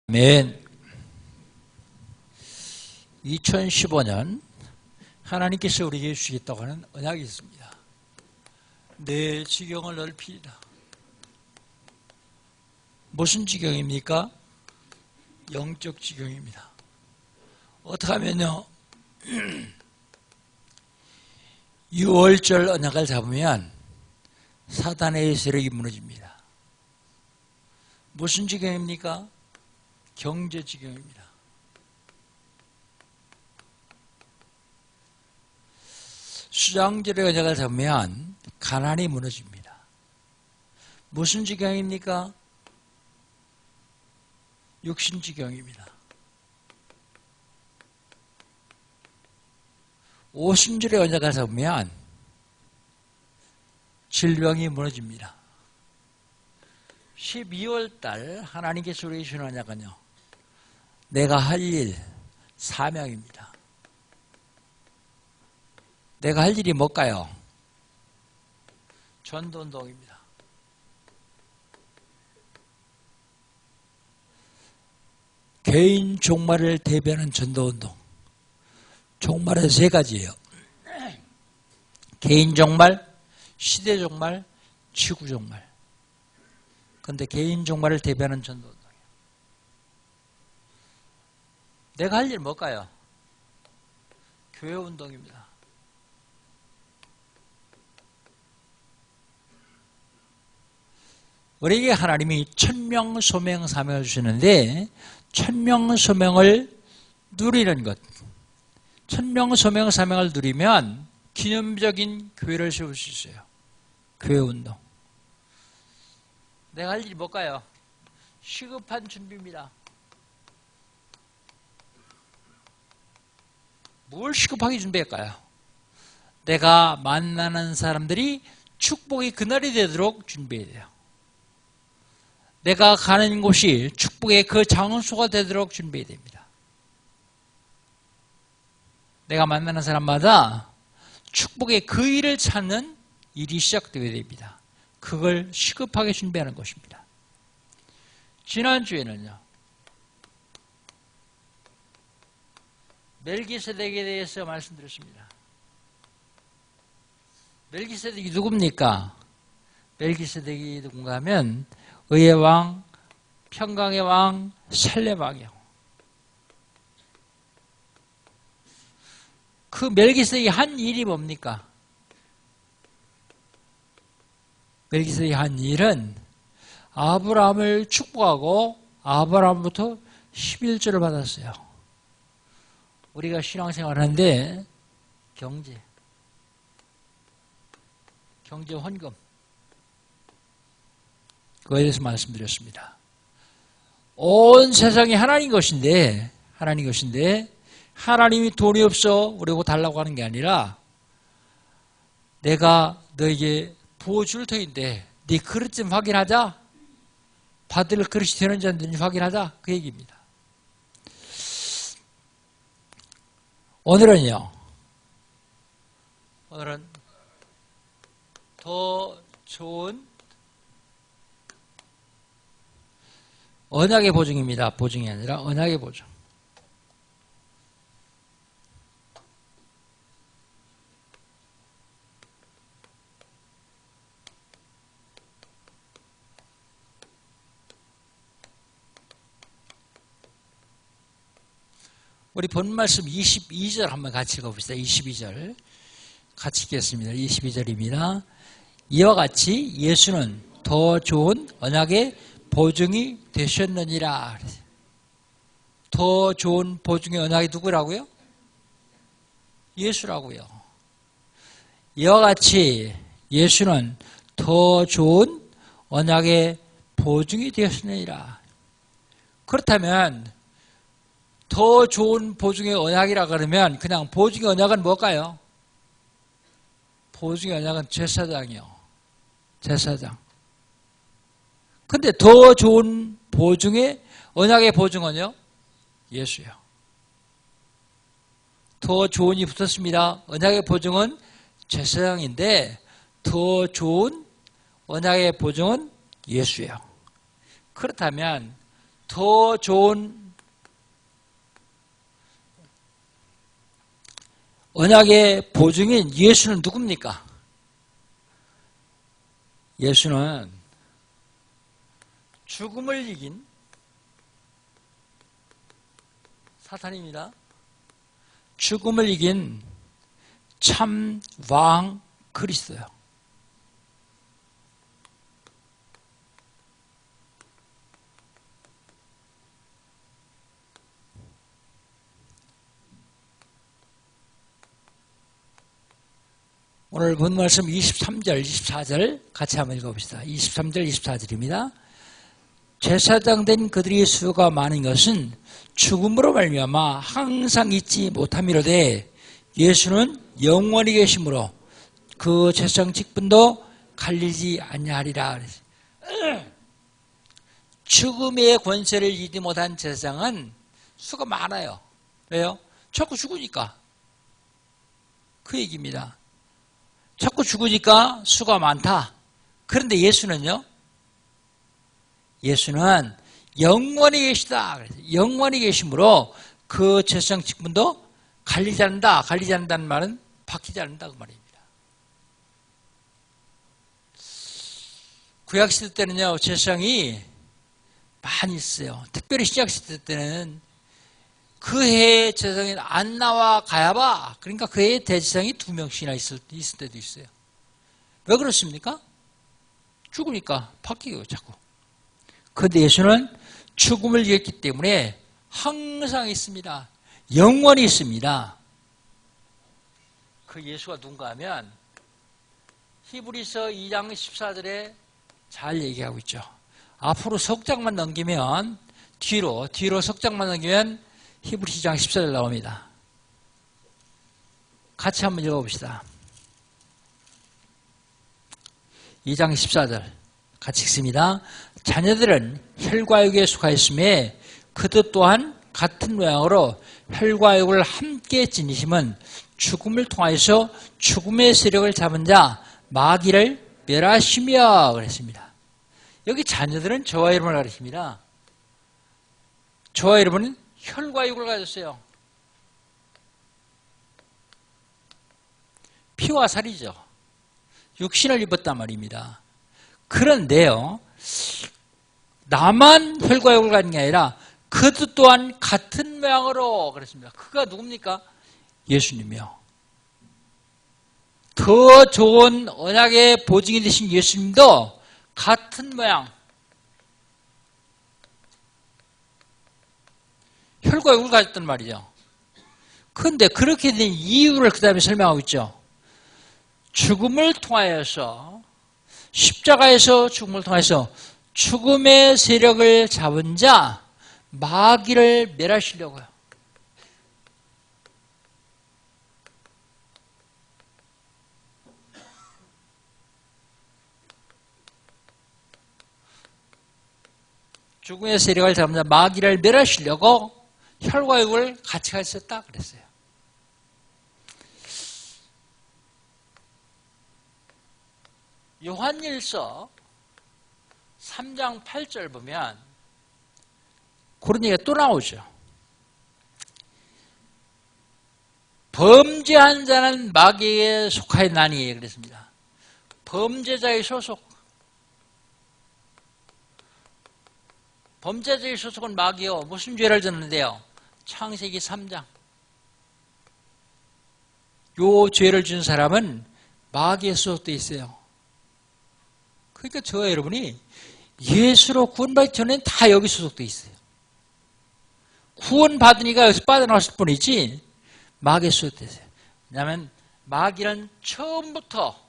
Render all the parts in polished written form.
아멘. 2015년 하나님께서 우리에게 주시겠다고 하는 언약이 있습니다. 내 지경을 넓히리라. 무슨 지경입니까? 영적 지경입니다. 어떻게 하면요, 6월절 언약을 잡으면 사단의 세력이 무너집니다. 무슨 지경입니까? 경제 지경입니다. 수장절의 언약을 잡으면 가난이 무너집니다. 무슨 지경입니까? 육신 지경입니다. 오순절의 언약을 잡으면 질병이 무너집니다. 12월달 하나님께서 우리에게 주신 언약은요, 내가 할 일, 사명입니다. 내가 할 일이 뭘까요? 전도운동입니다. 개인 종말을 대변하는 전도운동. 종말은 세 가지예요. 개인 종말, 시대 종말, 지구 종말. 그런데 개인 종말을 대변하는 전도운동. 내가 할 일 뭘까요? 교회 운동입니다. 우리에게 하나님이 천명소명 사명을 주시는데, 천명소명을 누리는 것, 천명소명 사명을 누리면 기념적인 교회를 세울 수 있어요. 교회 운동. 내가 할 일이 뭘까요? 시급한 준비입니다. 뭘 시급하게 준비할까요? 내가 만나는 사람들이 축복의 그날이 되도록 준비해야 돼요. 내가 가는 곳이 축복의 그 장소가 되도록 준비해야 됩니다. 내가 만나는 사람마다 축복의 그 일을 찾는 일이 시작되어야 됩니다. 그걸 시급하게 준비하는 것입니다. 지난주에는요, 멜기세덱에 대해서 말씀드렸습니다. 멜기세덱이 누굽니까? 멜기세덱이 누군가 하면 의의 왕, 평강의 왕, 살렘 왕이요. 그 멜기세덱이 한 일이 뭡니까? 멜기세덱이 한 일은 아브라함을 축복하고 아브라함부터 11조를 받았어요. 우리가 신앙생활을 하는데 경제 헌금, 그거에 대해서 말씀드렸습니다. 온 세상이 하나님 것인데 하나님이 돈이 없어 우리하고 달라고 하는 게 아니라, 내가 너에게 부어줄 터인데 네 그릇 좀 확인하자, 받을 그릇이 되는지 안 되는지 확인하자, 그 얘기입니다. 오늘은 더 좋은 언약의 보증입니다. 보증이 아니라 언약의 보증. 우리 본 말씀 22절 한번 같이 읽어봅시다. 22절 같이 읽겠습니다. 22절입니다. 이와 같이 예수는 더 좋은 언약의 보증이 되셨느니라. 더 좋은 보증의 언약이 누구라고요? 예수라고요. 이와 같이 예수는 더 좋은 언약의 보증이 되었느니라. 그렇다면 더 좋은 보증의 언약이라 그러면 그냥 보증의 언약은 뭘까요? 보증의 언약은 제사장이요. 제사장. 근데 더 좋은 보증의 언약의 보증은요? 예수요. 더 좋은이 붙었습니다. 언약의 보증은 제사장인데 더 좋은 언약의 보증은 예수예요. 그렇다면 더 좋은 언약의 보증인 예수는 누굽니까? 예수는 죽음을 이긴 사탄입니다. 죽음을 이긴 참 왕 그리스도요. 오늘 본 말씀 23절, 24절 같이 한번 읽어봅시다. 23절, 24절입니다. 제사장 된 그들의 수가 많은 것은 죽음으로 말미암아 항상 잊지 못함이로되 예수는 영원히 계심으로 그 제사장 직분도 갈리지 아니하리라. 죽음의 권세를 이기지 못한 제사장은 수가 많아요. 왜요? 자꾸 죽으니까. 그 얘기입니다. 자꾸 죽으니까 수가 많다. 그런데 예수는요? 예수는 영원히 계시다. 영원히 계심으로 그 제사장 직분도 갈리지 않는다. 갈리지 않는다는 말은 바뀌지 않는다. 그 말입니다. 구약시대 때는요, 제사장이 많이 있어요. 특별히 신약시대 때는 그 해에 제사장인 안나와 가야바, 그러니까 그 해에 대제사장이 2명씩이나 있을 때도 있어요. 왜 그렇습니까? 죽으니까 바뀌어요, 자꾸. 그런데 예수는 죽음을 이겼기 때문에 항상 있습니다. 영원히 있습니다. 그 예수가 누군가 하면 히브리서 2장 14절에 잘 얘기하고 있죠. 앞으로 석 장만 넘기면 뒤로 석 장만 넘기면 히브리서 2장 14절 나옵니다. 같이 한번 읽어봅시다. 2장 14절 같이 읽습니다. 자녀들은 혈과 육에 속하였음에 그들 또한 같은 모양으로 혈과 육을 함께 지니심은 죽음을 통하여서 죽음의 세력을 잡은 자 마귀를 멸하시며 그랬습니다. 여기 자녀들은 저와 여러분을 가르칩니다. 저와 여러분은 혈과 육을 가졌어요. 피와 살이죠. 육신을 입었단 말입니다. 그런데요, 나만 혈과 육을 가진 게 아니라 그도 또한 같은 모양으로 그랬습니다. 그가 누굽니까? 예수님이요. 더 좋은 언약의 보증이 되신 예수님도 같은 모양, 혈과 육을 가졌단 말이죠. 그런데 그렇게 된 이유를 그 다음에 설명하고 있죠. 죽음을 통하여서, 십자가에서 죽음을 통해서 죽음의 세력을 잡은 자 마귀를 멸하시려고요. 죽음의 세력을 잡은 자 마귀를 멸하시려고 혈과 육을 같이 가졌다 그랬어요. 요한일서 3장 8절 보면 그런 얘기가 또 나오죠. 범죄한 자는 마귀에 속하였나니 그랬습니다. 범죄자의 소속. 범죄자의 소속은 마귀요. 무슨 죄를 졌는데요? 창세기 3장. 요 죄를 준 사람은 마귀에 소속되어 있어요. 그러니까 저와 여러분이 예수로 구원받기 전에는 다 여기 소속되어 있어요. 구원받으니까 여기서 빠져나왔을 뿐이지 마귀에 소속되어 있어요. 왜냐하면 마귀는 처음부터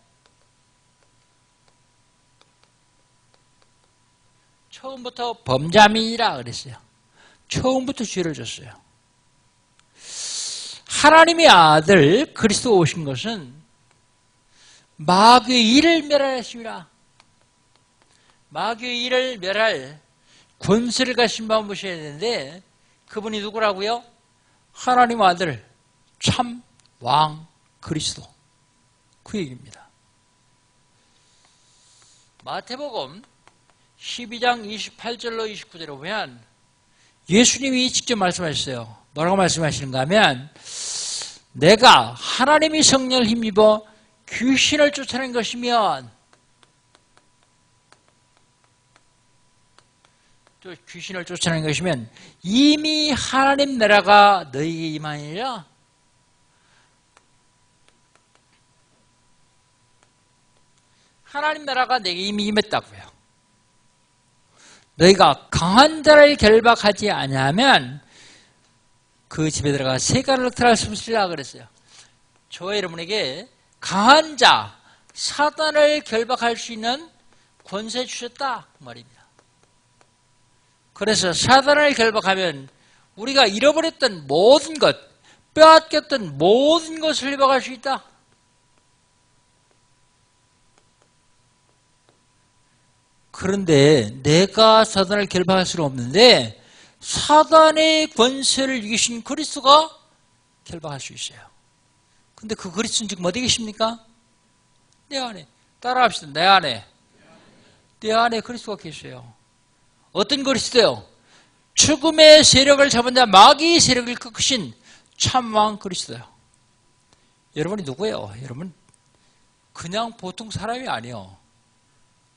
범자민이라 그랬어요. 처음부터 죄를 졌어요. 하나님의 아들 그리스도 오신 것은 마귀의 일을 멸하였습니다. 마귀의 일을 멸할 권세를 가진 분 모셔야 되는데 그분이 누구라고요? 하나님 아들 참 왕 그리스도. 그 얘기입니다. 마태복음 12장 28절로 29절에 보면 예수님이 직접 말씀하셨어요. 뭐라고 말씀하시는가 하면 내가 하나님이 성령을 힘입어 귀신을 쫓아낸 것이면 또 귀신을 쫓아낸 것이면 이미 하나님 나라가 너희에게 임하니라. 하나님 나라가 내게 이미 임했다고요. 너희가 강한 자를 결박하지 아니하면 그 집에 들어가 세간을 흩어날 수 없으리라 그랬어요. 저와 여러분에게 강한 자, 사단을 결박할 수 있는 권세 주셨다 그 말입니다. 그래서 사단을 결박하면 우리가 잃어버렸던 모든 것, 빼앗겼던 모든 것을 회복할 수 있다. 그런데 내가 사단을 결박할 수는 없는데 사단의 권세를 이기신 그리스도가 결박할 수 있어요. 근데 그 그리스도는 지금 어디 계십니까? 내 안에. 따라합시다. 내 안에. 내 안에 그리스도가 계세요. 어떤 그리스도요? 죽음의 세력을 잡은 자 마귀의 세력을 꺾으신 참왕 그리스도요. 여러분이 누구예요? 여러분 그냥 보통 사람이 아니에요.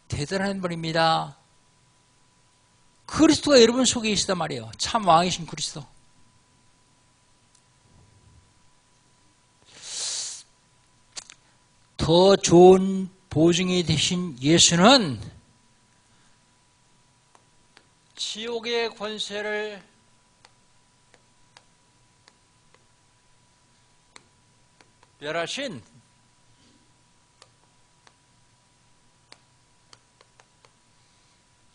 대단한 분입니다. 그리스도가 여러분 속에 계시단 말이에요. 참 왕이신 그리스도. 더 좋은 보증이 되신 예수는 지옥의 권세를 멸하신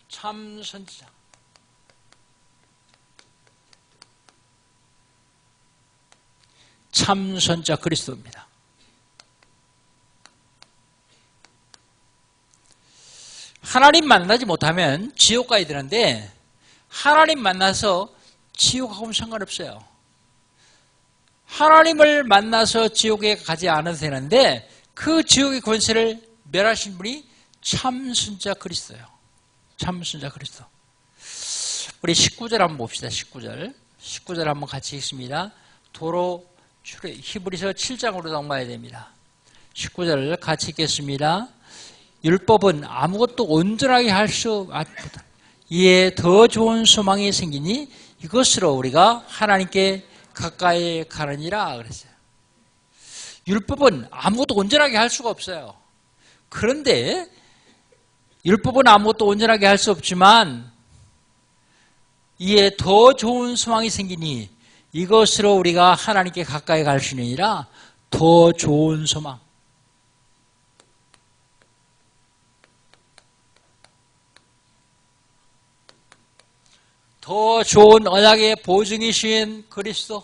참 선지자. 참 선지자 그리스도입니다. 하나님 만나지 못하면 지옥 가야 되는데 하나님 만나서 지옥 가면 상관없어요. 하나님을 만나서 지옥에 가지 않아도 되는데 그 지옥의 권세를 멸하신 분이 참 선지자 그리스도예요. 참 선지자 그리스도. 우리 19절 한번 봅시다. 19절 한번 같이 읽습니다. 도로 히브리서 7장으로 넘어가야 됩니다. 19절을 같이 읽겠습니다. 율법은 아무것도 온전하게 할 수 없다. 이에 더 좋은 소망이 생기니 이것으로 우리가 하나님께 가까이 가느니라 그랬어요. 율법은 아무것도 온전하게 할 수가 없어요. 그런데 율법은 아무것도 온전하게 할 수 없지만 이에 더 좋은 소망이 생기니 이것으로 우리가 하나님께 가까이 갈 수 있느니라. 더 좋은 소망. 더 좋은 언약의 보증이신 그리스도.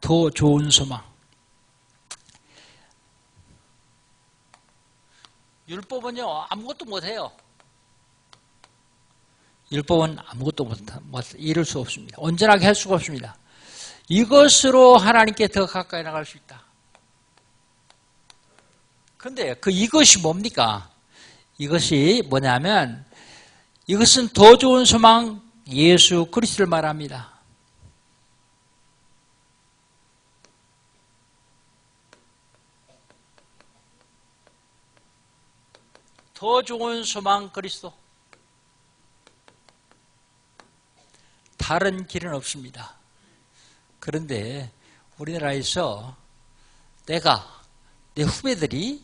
더 좋은 소망. 율법은요 아무것도 못해요. 율법은 아무것도 이룰 수 없습니다. 온전하게 할 수가 없습니다. 이것으로 하나님께 더 가까이 나갈 수 있다. 그런데 그 이것이 뭡니까? 이것이 뭐냐면 이것은 더 좋은 소망 예수 그리스도를 말합니다. 더 좋은 소망 그리스도. 다른 길은 없습니다. 그런데 우리나라에서 내 후배들이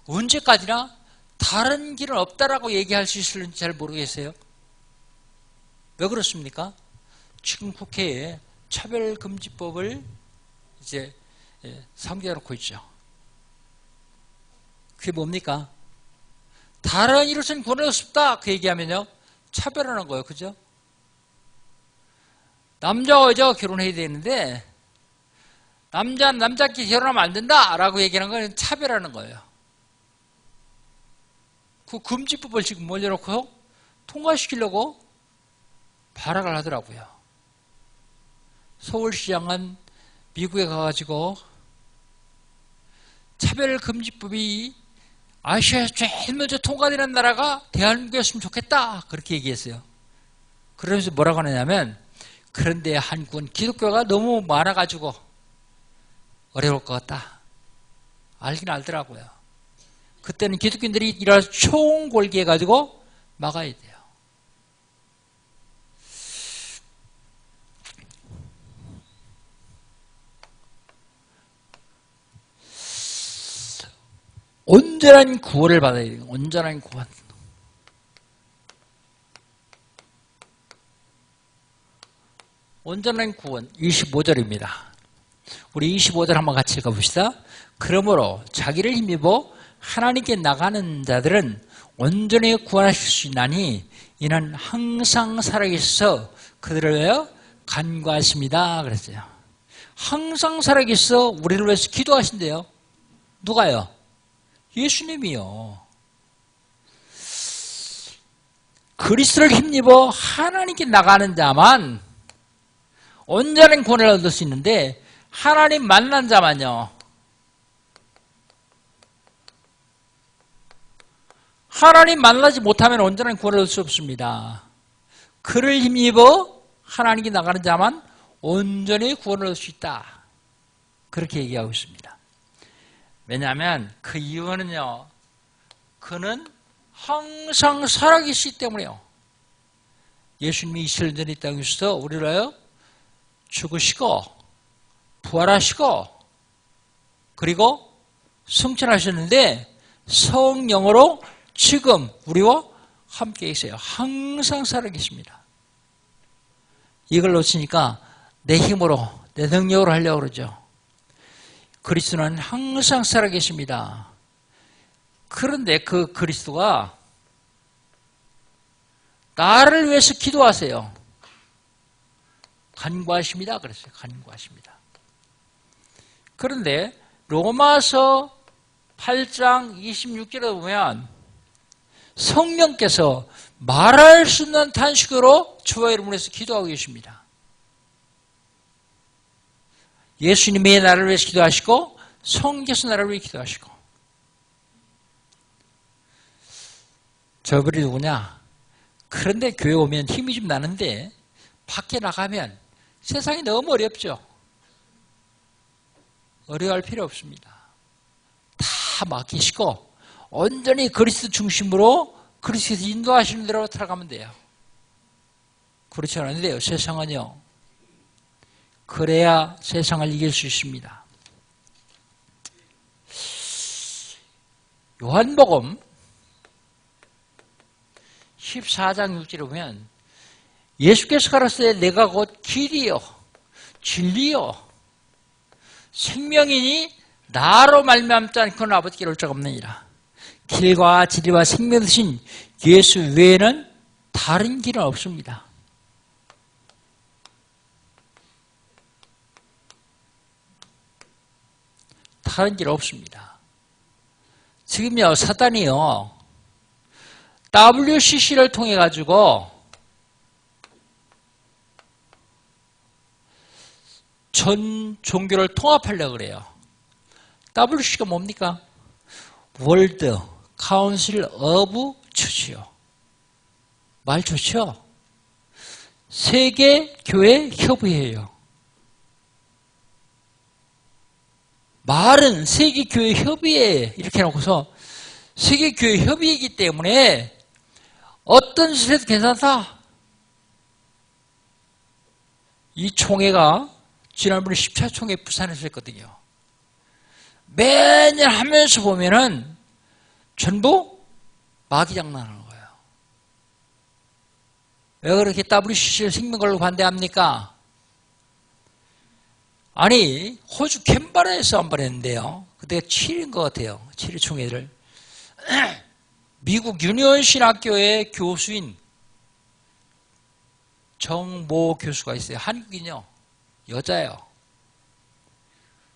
언제까지나 다른 길은 없다라고 얘기할 수 있을지 잘 모르겠어요. 왜 그렇습니까? 지금 국회에 차별금지법을 이제 상정해 놓고 있죠. 그게 뭡니까? 다른 이로서는 권할 수 없다 그 얘기하면요 차별하는 거예요. 그죠? 남자와 여자가 결혼해야 되는데 남자는 남자끼리 결혼하면 안 된다라고 얘기하는 건 차별하는 거예요. 그 금지법을 지금 올려놓고 통과시키려고 발악을 하더라고요. 서울시장은 미국에 가가지고 차별금지법이 아시아에서 제일 먼저 통과되는 나라가 대한민국이었으면 좋겠다. 그렇게 얘기했어요. 그러면서 뭐라고 하느냐면, 그런데 한국은 기독교가 너무 많아가지고 어려울 것 같다. 알긴 알더라고요. 그때는 기독교인들이 일어나서 총궐기해가지고 막아야 돼요. 온전한 구원을 받아야 돼요. 온전한 구원. 온전한 구원 25절입니다. 우리 25절 한번 같이 읽어봅시다. 그러므로 자기를 힘입어 하나님께 나가는 자들은 온전히 구원하실 수 있나니 이는 항상 살아계셔서 그들을 위하여 간구하십니다. 그랬어요. 항상 살아계셔서 우리를 위해서 기도하신대요. 누가요? 예수님이요. 그리스도를 힘입어 하나님께 나가는 자만 온전한 구원을 얻을 수 있는데 하나님 만난 자만요. 하나님 만나지 못하면 온전한 구원을 얻을 수 없습니다. 그를 힘입어 하나님께 나가는 자만 온전히 구원을 얻을 수 있다. 그렇게 얘기하고 있습니다. 왜냐하면 그 이유는요. 그는 항상 살아계시기 때문에요. 예수님이 2000년 전에 이 땅에 오셔서 우리를 위하여 죽으시고 부활하시고 그리고 승천하셨는데 성령으로 지금 우리와 함께 계세요. 항상 살아계십니다. 이걸 놓치니까 내 힘으로 내 능력으로 하려고 그러죠. 그리스도는 항상 살아계십니다. 그런데 그 그리스도가 나를 위해서 기도하세요. 간구하십니다. 그랬어요. 간구하십니다. 그런데 로마서 8장 26절에 보면 성령께서 말할 수 없는 탄식으로 주와 여러분을 위해서 기도하고 계십니다. 예수님이 나를 위해서 기도하시고 성령께서 나를 위해 기도하시고 저분이 누구냐? 그런데 교회 오면 힘이 좀 나는데 밖에 나가면 세상이 너무 어렵죠. 어려워할 필요 없습니다. 다 맡기시고 온전히 그리스도 중심으로 그리스도에서 인도하시는 대로 살아가면 돼요. 그렇지 않은데요. 세상은요. 그래야 세상을 이길 수 있습니다. 요한복음 14장 6절에 보면 예수께서 가라사대 내가 곧 길이요 진리요 생명이니 나로 말미암지 않고는 아버지께 올 자가 없느니라. 길과 진리와 생명 되신 예수 외에는 다른 길은 없습니다. 다른 길 없습니다. 지금요 사단이요 WCC를 통해 가지고 전 종교를 통합하려고 그래요. WCC가 뭡니까? 월드 카운슬 오브 처치요. 말 좋죠? 세계 교회 협의회예요. 말은 세계 교회 협의회 이렇게 해놓고서 세계 교회 협의회이기 때문에 어떤 짓을 해도 괜찮다. 이 총회가 지난번에 10차 총회 부산에서 했거든요. 매년 하면서 보면은 전부 마귀장난하는 거예요. 왜 그렇게 WCC를 생명 걸고 반대합니까? 아니 호주 캔버라에서 한 번 했는데요. 그때 7인 것 같아요. 7일 총회를. 미국 유니온 신학교의 교수인 정모 교수가 있어요. 한국인요. 여자예요.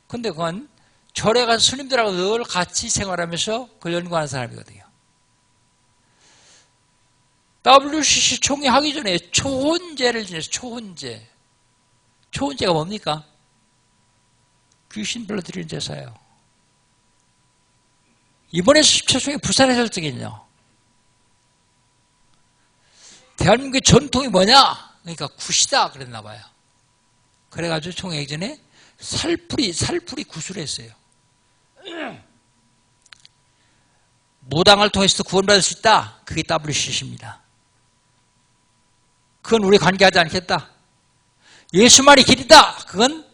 근데 그건 절에 가서 스님들하고 늘 같이 생활하면서 그걸 연구하는 사람이거든요. WCC 총회 하기 전에 초혼제를 지냈어요. 초혼제. 초혼제가 뭡니까? 귀신 불러들이는 제사예요. 이번에 10차 중에 부산에서 적은요. 대한민국의 전통이 뭐냐? 그러니까 굿이다 그랬나 봐요. 그래가지고 총회전에 살풀이 구술을 했어요. 무당을 통해서도 구원받을 수 있다. 그게 WCC입니다. 그건 우리 관계하지 않겠다. 예수만이 길이다. 그건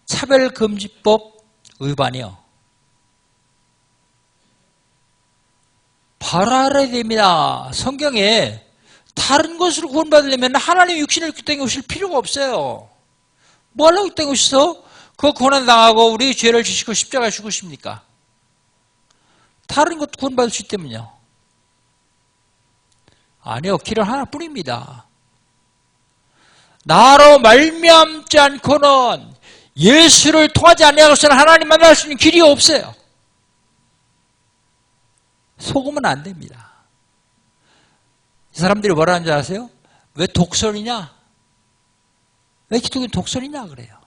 차별금지법 위반이요. 바로 알아야 됩니다. 성경에 다른 것으로 구원받으려면 하나님 육신을 이 땅에 오실 필요가 없어요. 뭐 하려고 이 땅에 오셔서 그 고난당하고 우리 죄를 지시고 십자가에 죽으십니까? 다른 것도 구원받을 수 있다면요. 아니요. 길은 하나뿐입니다. 나로 말미암지 않고는 예수를 통하지 아니하고서는 하나님 만날 수 있는 길이 없어요. 속으면 안 됩니다. 이 사람들이 뭐라 하는 줄 아세요? 왜 독선이냐? 왜 기독교는 독선이냐 그래요.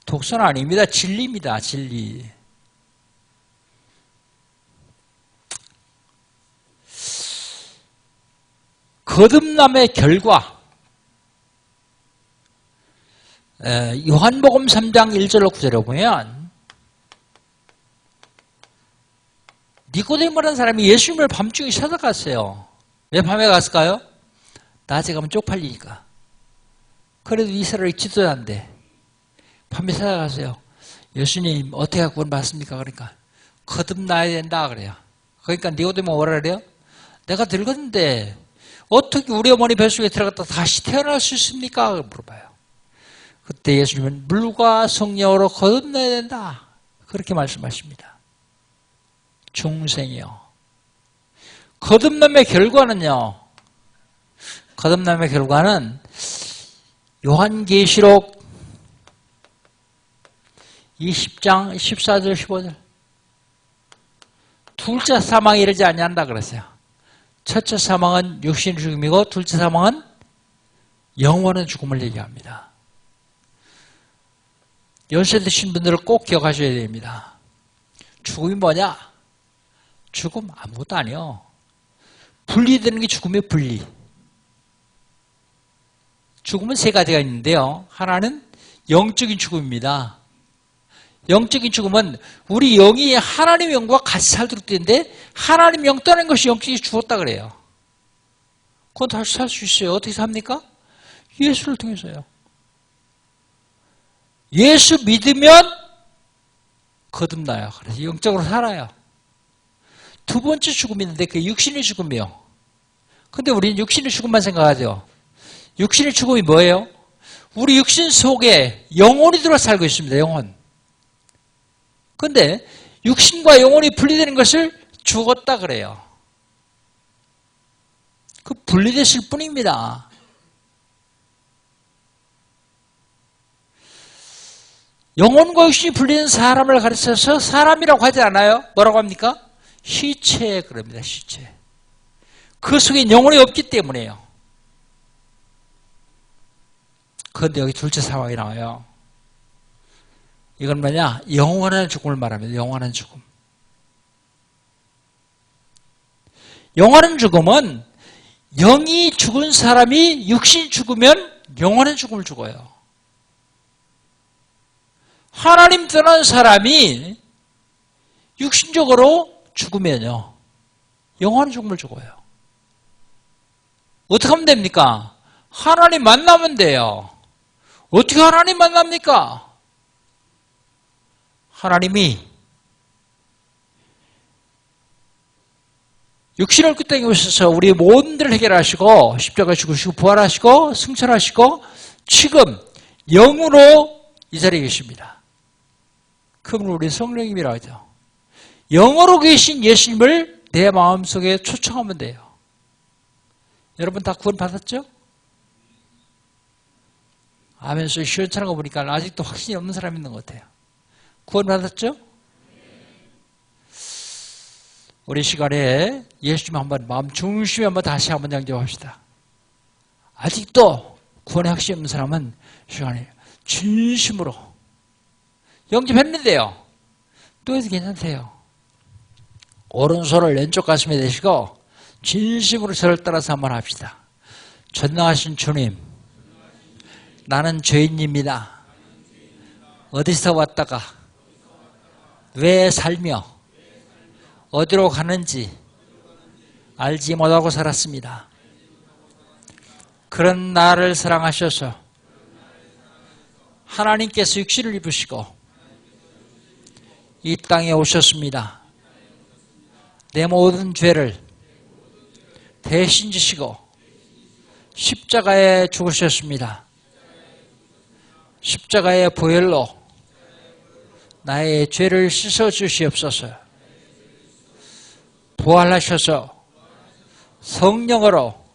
독선 아닙니다. 진리입니다. 진리. 거듭남의 결과. 요한복음 3장 1절로 9절에 보면 니고데모라는 사람이 예수님을 밤중에 찾아갔어요. 왜 밤에 갔을까요? 낮에 가면 쪽팔리니까. 그래도 이스라엘이 지도자인데 밤에 찾아가세요. 예수님 어떻게 구원 받습니까? 그러니까 거듭나야 된다 그래요. 그러니까 니고데모가 뭐라 그래요? 내가 늙었는데 어떻게 우리 어머니 뱃속에 들어갔다 다시 태어날 수 있습니까? 물어봐요. 그때 예수님은 물과 성령으로 거듭나야 된다. 그렇게 말씀하십니다. 중생이요. 거듭남의 결과는요. 거듭남의 결과는 요한계시록 20장 14절 15절 둘째 사망에 이르지 아니한다 그랬어요. 첫째 사망은 육신의 죽음이고 둘째 사망은 영원한 죽음을 얘기합니다. 연세 드신 분들을 꼭 기억하셔야 됩니다. 죽음이 뭐냐? 죽음 아무것도 아니요. 분리되는 게 죽음의 분리. 죽음은 세 가지가 있는데요. 하나는 영적인 죽음입니다. 영적인 죽음은 우리 영이 하나님의 영과 같이 살도록 되는데 하나님 영 떠난 것이 영적이 죽었다 그래요. 그건 다시 살 수 있어요. 어떻게 삽니까? 예수를 통해서요. 예수 믿으면 거듭나요. 그래서 영적으로 살아요. 두 번째 죽음이 있는데 그게 육신의 죽음이요. 근데 우리는 육신의 죽음만 생각하죠. 육신의 죽음이 뭐예요? 우리 육신 속에 영혼이 들어 살고 있습니다. 영혼. 근데 육신과 영혼이 분리되는 것을 죽었다 그래요. 그 분리됐을 뿐입니다. 영혼과 육신이 분리된 사람을 가르쳐서 사람이라고 하지 않아요? 뭐라고 합니까? 시체 그럽니다. 시체. 그 속에 영혼이 없기 때문에요. 그런데 여기 둘째 상황이 나와요. 이건 뭐냐? 영원한 죽음을 말합니다. 영원한 죽음. 영원한 죽음은 영이 죽은 사람이 육신이 죽으면 영원한 죽음을 죽어요. 하나님 떠난 사람이 육신적으로 죽으면요. 영원한 죽음을 죽어요. 어떻게 하면 됩니까? 하나님 만나면 돼요. 어떻게 하나님 만납니까? 하나님이 육신을 그 땅에 오셔서 우리 모든 일을 해결하시고 십자가에 죽으시고 부활하시고 승천하시고 지금 영으로 이 자리에 계십니다. 그분을 우리 성령님이라고 하죠. 영으로 계신 예수님을 내 마음속에 초청하면 돼요. 여러분 다 구원 받았죠? 하면서 시원찮은 거 보니까 아직도 확신이 없는 사람이 있는 것 같아요. 구원 받았죠? 우리 시간에 예수님 한번 마음 중심에 한번 다시 한번 양조합시다. 아직도 구원의 확신이 없는 사람은 시간에 진심으로 영접했는데요. 또 해서 괜찮대요. 오른손을 왼쪽 가슴에 대시고 진심으로 저를 따라서 한번 합시다. 전능하신 주님, 나는 죄인입니다. 어디서 왔다가 왜 살며 어디로 가는지 알지 못하고 살았습니다. 그런 나를 사랑하셔서 하나님께서 육신을 입으시고 이 땅에 오셨습니다. 내 모든 죄를 대신 지시고 십자가에 죽으셨습니다. 십자가의 보혈로 나의 죄를 씻어 주시옵소서. 부활하셔서 성령으로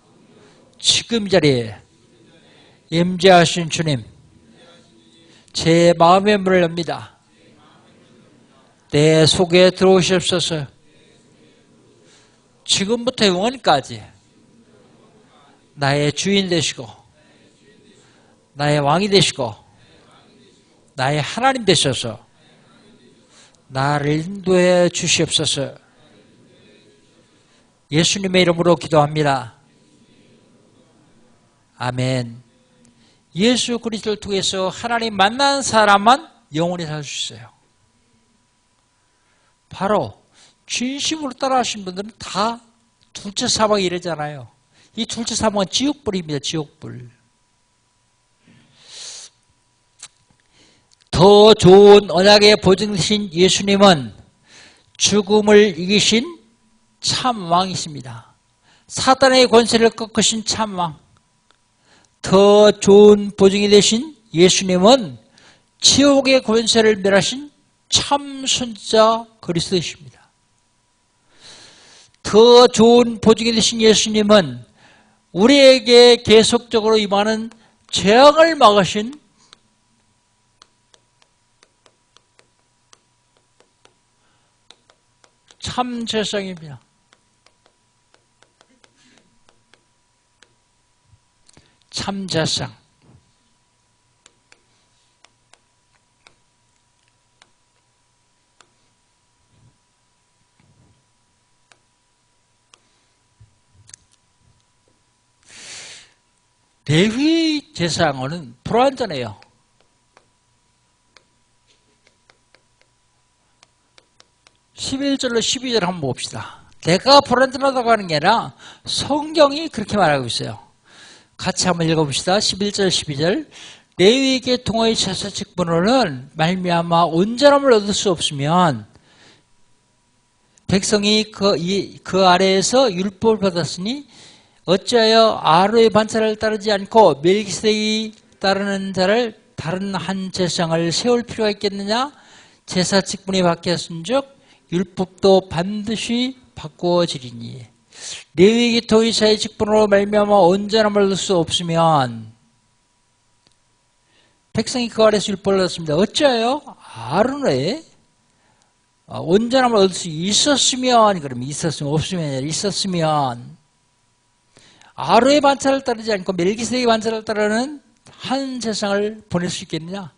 지금 이 자리에 임재하신 주님, 제 마음의 문을 엽니다. 내 속에 들어오시옵소서. 지금부터 영원까지 나의 주인 되시고 나의 왕이 되시고 나의 하나님 되셔서 나를 인도해 주시옵소서. 예수님의 이름으로 기도합니다. 아멘. 예수 그리스도를 통해서 하나님 만난 사람만 영원히 살 수 있어요. 바로 진심으로 따라하신 분들은 다 둘째 사망에 이르잖아요. 이 둘째 사망은 지옥불입니다. 지옥불. 더 좋은 언약의 보증 되신 예수님은 죽음을 이기신 참 왕이십니다. 사단의 권세를 꺾으신 참 왕. 더 좋은 보증이 되신 예수님은 지옥의 권세를 멸하신 참 선지자 그리스도이십니다. 더 좋은 보증이 되신 예수님은 우리에게 계속적으로 임하는 재앙을 막으신 참 제사장입니다. 참 제사장. 레위 제사장은 불완전해요. (11절로 12절) 한번 봅시다. 내가 불완전하다고 하는 게 아니라 성경이 그렇게 말하고 있어요. 같이 한번 읽어봅시다. 11절 12절. 레위 계통의 제사 직분으로는 말미암아 온전함을 얻을 수 없으면 백성이 그 아래에서 율법을 받았으니 어찌하여 아론의 반차를 따르지 않고 멜기세덱이 따르는 자를 다른 한 제사장을 세울 필요가 있겠느냐? 제사 직분이 바뀌었은즉 율법도 반드시 바꾸어지리니 레위 계통의 제사의 직분으로 말미암아 온전함을 얻을 수 없으면 백성이 그 아래에서 율법을 얻었습니다. 어찌하여 아론의 온전함을 얻을 수 있었으면, 그럼 있었으면, 없으면 아니라 있었으면 아론의 반차를 따르지 않고 멜기세덱의 반차를 따르는 한 제사장을 보낼 수 있겠느냐?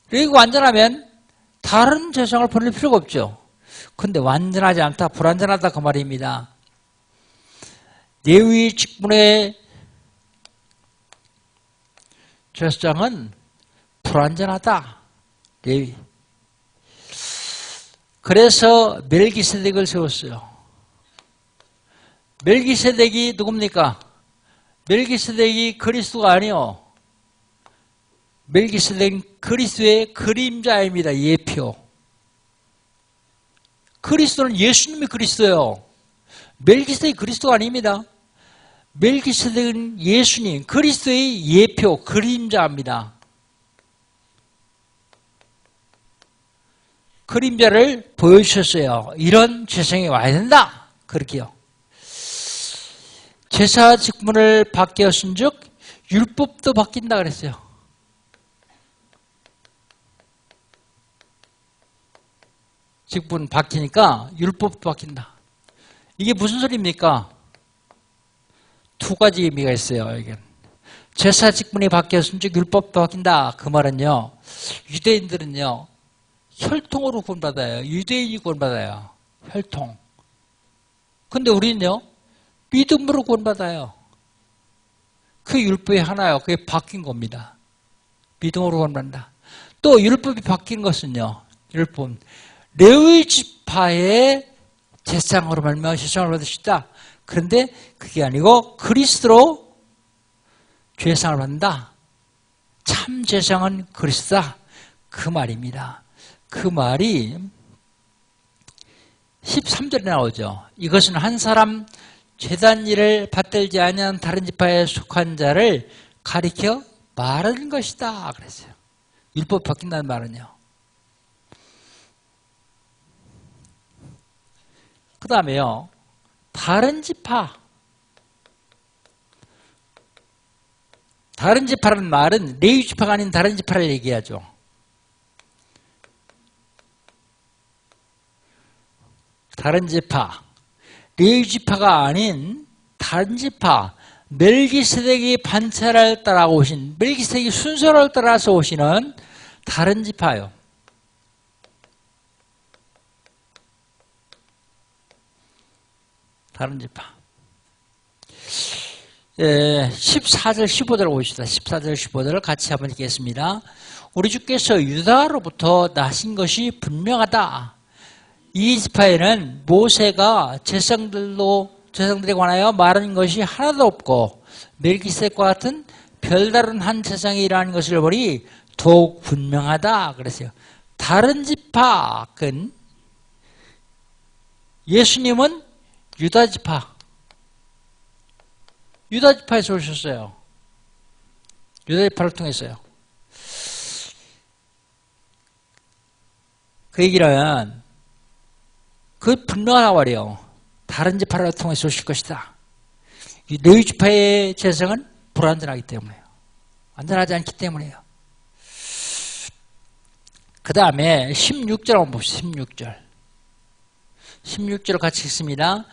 그리고 완전하면 다른 제사장을 보낼 필요가 없죠. 근데 완전하지 않다, 불완전하다 그 말입니다. 레위 직분의 제사장은 불완전하다. 레위. 그래서 멜기세덱을 세웠어요. 멜기세덱이 누굽니까? 멜기세덱이 그리스도가 아니요. 멜기세덱은 그리스도의 그림자입니다. 예표. 그리스도는 예수님이 그리스도예요. 멜기세덱이 그리스도가 아닙니다. 멜기세덱은 예수님, 그리스도의 예표, 그림자입니다. 그림자를 보여주셨어요. 이런 제사장이 와야 된다. 그렇게요. 제사 직분을 바뀌었은즉 율법도 바뀐다 그랬어요. 직분 바뀌니까 율법도 바뀐다. 이게 무슨 소리입니까? 두 가지 의미가 있어요. 이게 제사 직분이 바뀌었은즉 율법도 바뀐다. 그 말은요, 유대인들은요 혈통으로 구원받아요. 유대인이 구원받아요. 혈통. 근데 우리는요, 믿음으로 구원받아요. 그 율법이 하나요. 그게 바뀐 겁니다. 믿음으로 구원받는다. 또 율법이 바뀐 것은요, 율법, 레위 지파의 제사장으로 말미암아 제사장을 받을 수 있다. 그런데 그게 아니고 그리스도로 죄상을 받는다. 참 제사장은 그리스도다. 그 말입니다. 그 말이 13절에 나오죠. 이것은 한 사람 제단 일을 받들지 아니한 다른 지파에 속한 자를 가리켜 말하는 것이다. 그랬어요. 율법 바뀐다는 말은요. 그 다음에요. 다른 지파. 다른 지파라는 말은 레위 지파가 아닌 다른 지파를 얘기하죠. 다른 지파. 레위 지파가 아닌 다른 지파. 멜기세덱이 반차를 따라오신, 멜기세덱이 순서를 따라서 오시는 다른 지파요. 다른 지파. 14절, 15절 보십시다. 14절, 15절을 같이 한번 읽겠습니다. 우리 주께서 유다로부터 나신 것이 분명하다. 이 지파에는 모세가 제사장들에 관하여 말한 것이 하나도 없고 멜기세덱과 같은 별다른 한 제사장이 일하는 것을 보니 더욱 분명하다. 그랬어요. 다른 지파는 예수님은 유다 지파. 유다 지파에서 오셨어요. 유다 지파를 통했어요. 그 얘기는 그 분명하다고 말이에요. 다른 지파를 통해서 오실 것이다. 이 레위 지파의 제사장은 불완전하기 때문에요. 완전하지 않기 때문에요. 그 다음에 16절 한번 봅시다. 16절. 16절을 같이 읽습니다.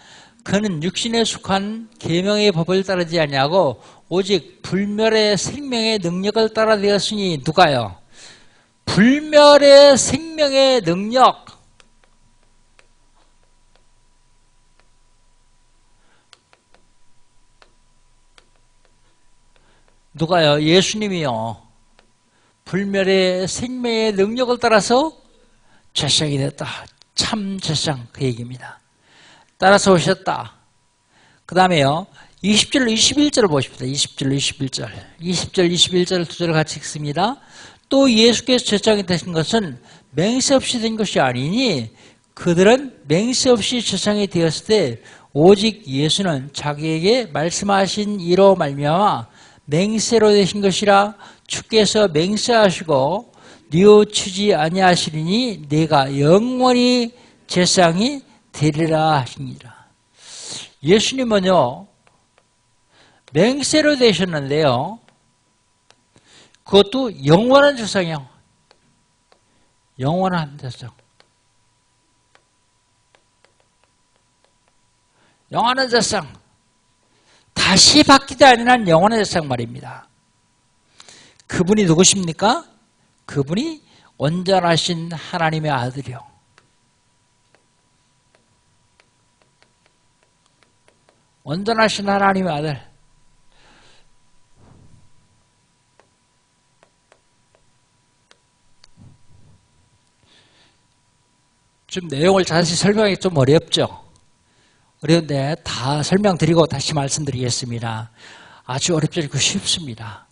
그는 육신에 속한 계명의 법을 따르지 아니하고 오직 불멸의 생명의 능력을 따라 되었으니 누가요? 불멸의 생명의 능력. 누가요? 예수님이요. 불멸의 생명의 능력을 따라서 제사장이 됐다. 참 제사장 그 얘기입니다. 따라서 오셨다. 그 다음에요. 20절, 21절을 보십시다. 20절, 21절. 20절, 21절 두 절을 같이 읽습니다. 또 예수께서 제사장이 되신 것은 맹세 없이 된 것이 아니니 그들은 맹세 없이 제사장이 되었을 때 오직 예수는 자기에게 말씀하신 이로 말미암아 맹세로 되신 것이라 주께서 맹세하시고 뉘우치지 아니하시리니 내가 영원히 제사장이 되리라 하시니라. 예수님은요 맹세로 되셨는데요 그것도 영원한 제사장이요. 영원한 제사장. 영원한 제사장. 다시 바뀌지 않는 영원한 제사장 말입니다. 그분이 누구십니까? 그분이 온전하신 하나님의 아들이요. 온전하신 하나님의 아들. 좀 내용을 자세히 설명하기 좀 어렵죠? 어려운데 다 설명드리고 다시 말씀드리겠습니다. 아주 어렵지 않고 쉽습니다.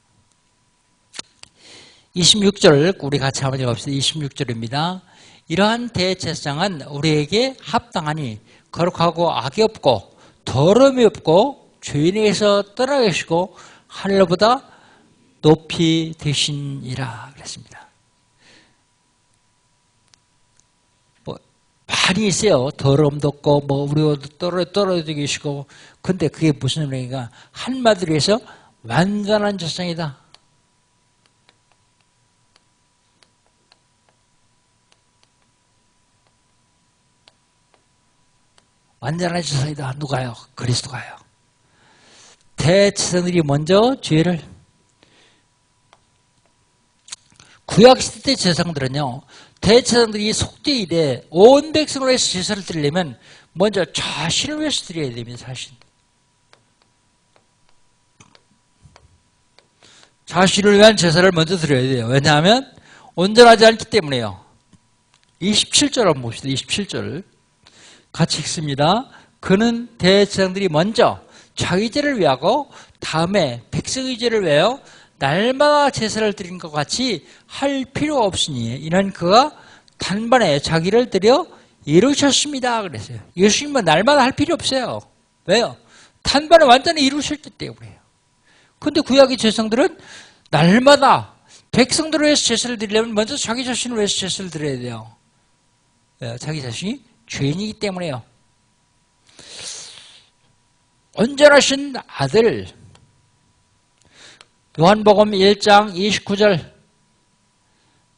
26절 우리 같이 한번 읽어봅시다. 26절입니다. 이러한 대제사장은 우리에게 합당하니 거룩하고 악이 없고 더러움이 없고 죄인에게서 떠나 계시고 하늘보다 높이 되시니라 그랬습니다. 많이 있어요. 더러움도 없고 우리도 떨어져 계시고 근데 그게 무슨 의미가 한마디로 해서 완전한 제사장이다. 완전한 제사장이다. 누가요? 그리스도가요. 대제사장들이 먼저 죄를 구약시대 때 제사장들은요 대제사장들이 속죄일에 온 백성으로 해서 제사를 드리려면 먼저 자신을 위해서 드려야 됩니다. 자신을 위한 제사를 먼저 드려야 돼요. 왜냐하면 온전하지 않기 때문에요. 27절 한번 봅시다. 27절 같이 읽습니다. 그는 대제사장들이 먼저 자기 죄를 위하고 다음에 백성의 죄를 위하여 날마다 제사를 드린 것 같이 할 필요가 없으니 이는 그가 단번에 자기를 드려 이루셨습니다. 그랬어요. 예수님은 날마다 할 필요 없어요. 왜요? 단번에 완전히 이루셨기 때문에요. 근데 구약의 제사장들은 날마다 백성들을 위해서 제사를 드리려면 먼저 자기 자신을 위해서 제사를 드려야 돼요. 왜요? 자기 자신이 죄인이기 때문에요. 온전하신 아들 요한복음 1장 29절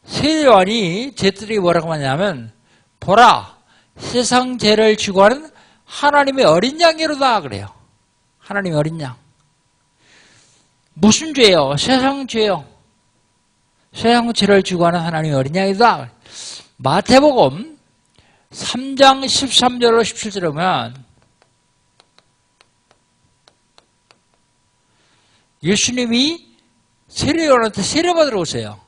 세례요한이 제자들이 뭐라고 하냐면 보라 세상 죄를 지고 하는 하나님의 어린 양이로다 그래요. 하나님의 어린 양. 무슨 죄요? 세상 죄요. 세상 죄를 지고 하는 하나님의 어린 양이다. 마태복음 3장 13절로 17절에 보면 예수님이 세례요한한테 세례받으러 오세요.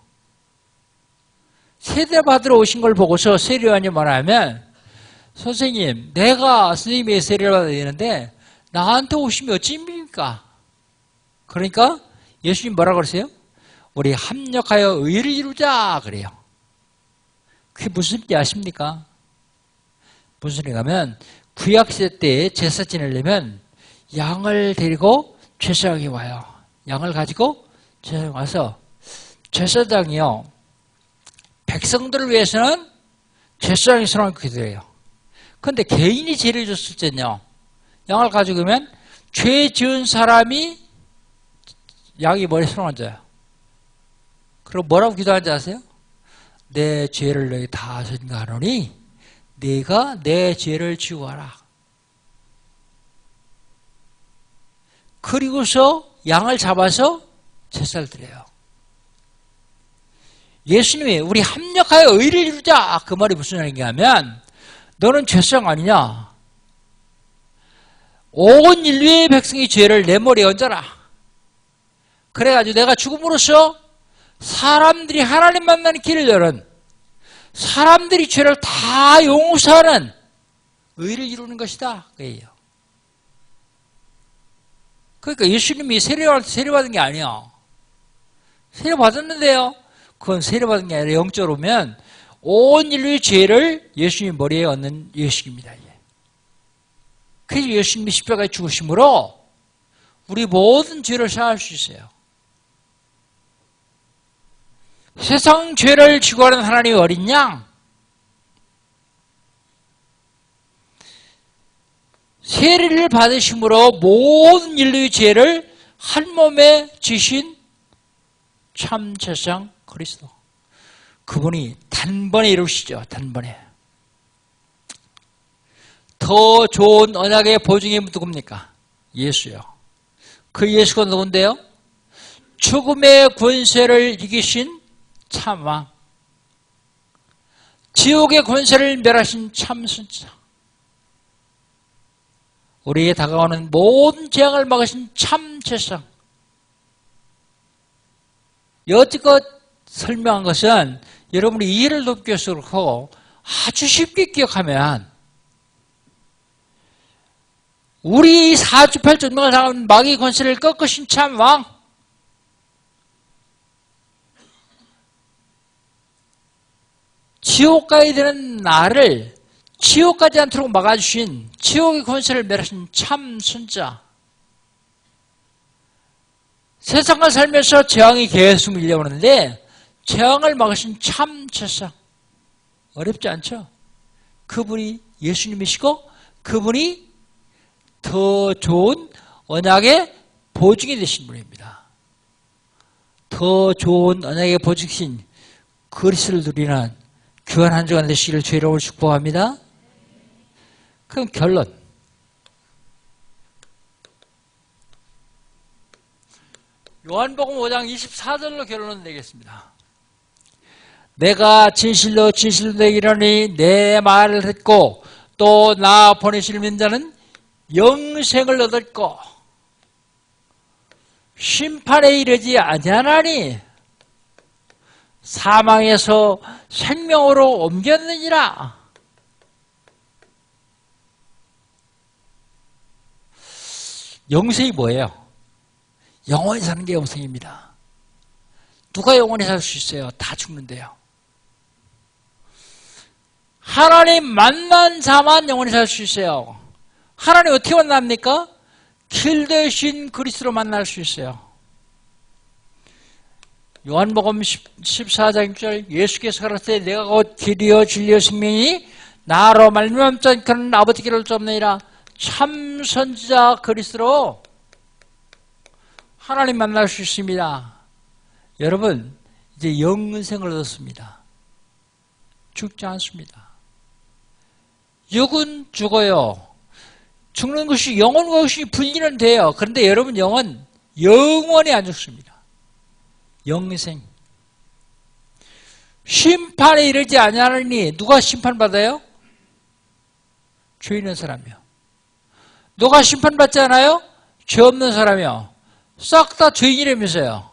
세례받으러 오신 걸 보고서 세례요한이 뭐냐면 선생님, 내가 선생님의 세례를 받아야 되는데 나한테 오시면 어찌입니까? 그러니까 예수님 뭐라고 그러세요? 우리 합력하여 의를 이루자 그래요. 그게 무슨 뜻인지 아십니까? 무슨 소리냐면 구약시대 때 제사 지내려면 양을 데리고 제사장이 와요. 양을 가지고 제사장이 와서 제사장이요. 백성들을 위해서는 제사장이 손을 기도해요. 그런데 개인이 죄를 졌을 때는요. 양을 가지고 오면 죄 지은 사람이 양이 머리에 손을 얹어요. 그리고 뭐라고 기도하는지 아세요? 내 죄를 너희 다 전가하노니 네가 내 죄를 지우어라. 그리고서 양을 잡아서 제사를 드려요. 예수님이 우리 합력하여 의를 이루자 그 말이 무슨 얘기냐면 너는 죄상 아니냐? 온 인류의 백성의 죄를 내 머리에 얹어라. 그래가지고 내가 죽음으로써 사람들이 하나님 만나는 길을 열은 사람들이 죄를 다 용서하는 의를 이루는 것이다. 그예요. 그러니까 예수님이 세례요한한테 세례받은 게 아니야. 세례받았는데요. 그건 세례받은 게 아니라 영적으로 보면 온 인류의 죄를 예수님 머리에 얹는 예식입니다. 그래서 예수님이 십자가에 죽으심으로 우리 모든 죄를 사할 수 있어요. 세상 죄를 지고 하는 하나님의 어린 양, 세례를 받으심으로 모든 인류의 죄를 한 몸에 지신 참 제사장 그리스도. 그분이 단번에 이루시죠. 단번에. 더 좋은 언약의 보증이 누굽니까? 예수요. 그 예수가 누군데요? 죽음의 권세를 이기신 참왕, 지옥의 권세를 멸하신 참선자, 우리에게 다가오는 모든 재앙을 막으신 참제사장. 여지껏 설명한 것은 여러분이 이해를 돕기 위해서 그렇고 아주 쉽게 기억하면 우리 사주팔전명을 당한 마귀의 권세를 꺾으신 참왕, 지옥 가야 되는 나를 지옥 가지 않도록 막아주신 지옥의 권세를 멸하신 참 선자, 세상을 살면서 재앙이 계속 밀려오는데 재앙을 막으신 참 제사장. 어렵지 않죠? 그분이 예수님이시고 그분이 더 좋은 언약의 보증이 되신 분입니다. 더 좋은 언약의 보증이신 그리스도를 누리는 귀한 한 주간 되시기를 주의 이름으로 축복합니다. 그럼 결론. 요한복음 5장 24절로 결론을 내겠습니다. 내가 진실로 진실로 내게 이르노니 내 말을 듣고 또 나 보내실 자는 영생을 얻었고 심판에 이르지 아니하나니 사망에서 생명으로 옮겼느니라. 영생이 뭐예요? 영원히 사는 게 영생입니다. 누가 영원히 살 수 있어요? 다 죽는데요. 하나님 만난 자만 영원히 살 수 있어요. 하나님 어떻게 만납니까? 길 대신 그리스도로 만날 수 있어요. 요한복음 14장 1절 예수께서 가라사대 내가 곧 길이요 진리요 생명이니 나로 말미암지 않고는 아버지께 이를 수 없느니라. 참 선지자 그리스도로 하나님 만날 수 있습니다. 여러분 이제 영생을 얻었습니다. 죽지 않습니다. 육은 죽어요. 죽는 것이 영혼과 것이 분리는 돼요. 그런데 여러분 영은 영원히 안 죽습니다. 영생. 심판에 이르지 아니하느니 누가 심판받아요? 죄 있는 사람이요. 누가 심판받지 않아요? 죄 없는 사람이요. 싹 다 죄인이라면서요.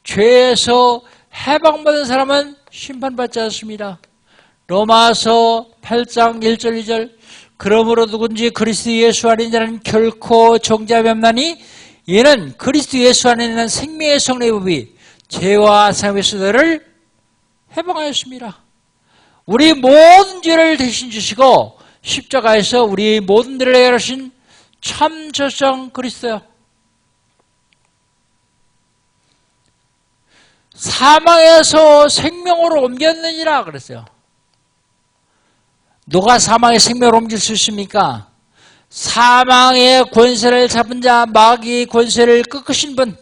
죄에서 해방받은 사람은 심판받지 않습니다. 로마서 8장 1절 2절 그러므로 누군지 그리스도 예수 안에 있는 자는 결코 정죄함이 없나니 이는 그리스도 예수 안에 있는 생명의 성령의 법이 죄와 사함에서 너를 해방하였습니다. 우리 모든 죄를 대신 주시고 십자가에서 우리 모든 죄를 해결하신 참 절성 그리스도요. 사망에서 생명으로 옮겼느니라 그랬어요. 누가 사망의 생명을 옮길 수 있습니까? 사망의 권세를 잡은 자, 마귀의 권세를 꺾으신 분,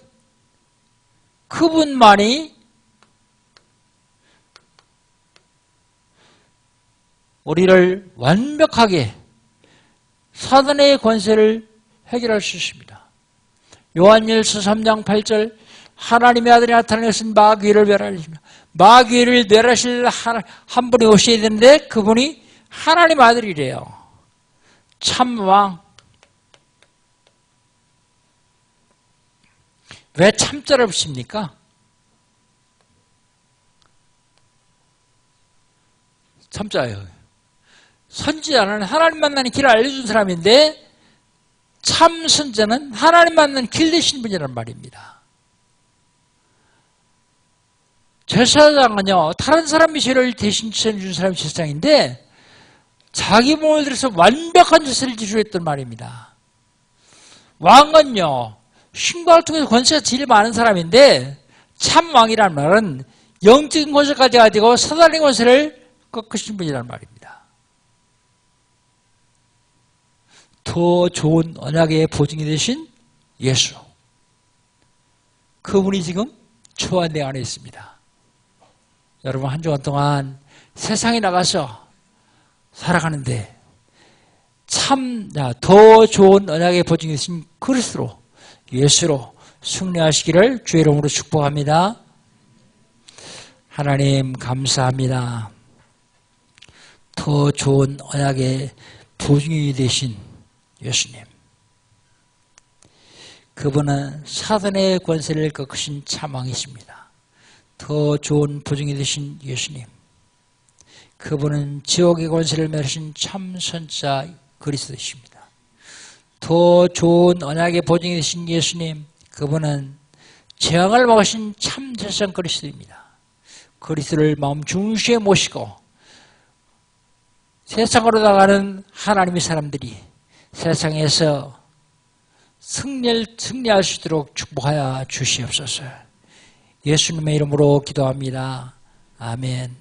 그분만이 우리를 완벽하게 사단의 권세를 해결할 수 있습니다. 요한일서 3장 8절 하나님의 아들이 나타난 것은 마귀를 멸하십니다. 마귀를 멸하실 한 분이 오셔야 되는데 그분이 하나님 아들이래요. 참왕. 왜 참자를 붙입니까? 참자예요. 선지자는 하나님 만나는 길을 알려준 사람인데 참 선지자는 하나님 만나는 길 되신 분이란 말입니다. 제사장은요, 다른 사람이 죄를 대신 준 사람이 제사장인데 자기 몸을 들여서 완벽한 제사를 지주했단 말입니다. 왕은요, 신과를 통해서 권세가 제일 많은 사람인데 참 왕이란 말은 영적인 권세까지 가지고 사단의 권세를 꺾으신 분이란 말입니다. 더 좋은 언약의 보증이 되신 예수. 그분이 지금 저와 내 안에 있습니다. 여러분 한 주간 동안 세상에 나가서 살아가는데 참 더 좋은 언약의 보증이 되신 그리스도로 예수로 승리하시기를 주의 이름으로 축복합니다. 하나님 감사합니다. 더 좋은 언약의 보증이 되신 예수님. 그분은 사단의 권세를 꺾으신 참왕이십니다. 더 좋은 보증이 되신 예수님. 그분은 지옥의 권세를 멸하신 참 선지자 그리스도이십니다. 더 좋은 언약의 보증이 되신 예수님. 그분은 재앙을 막으신 참 제사장 그리스도입니다. 그리스도를 마음 중심에 모시고 세상으로 나가는 하나님의 사람들이 세상에서 승리할 수 있도록 축복하여 주시옵소서. 예수님의 이름으로 기도합니다. 아멘.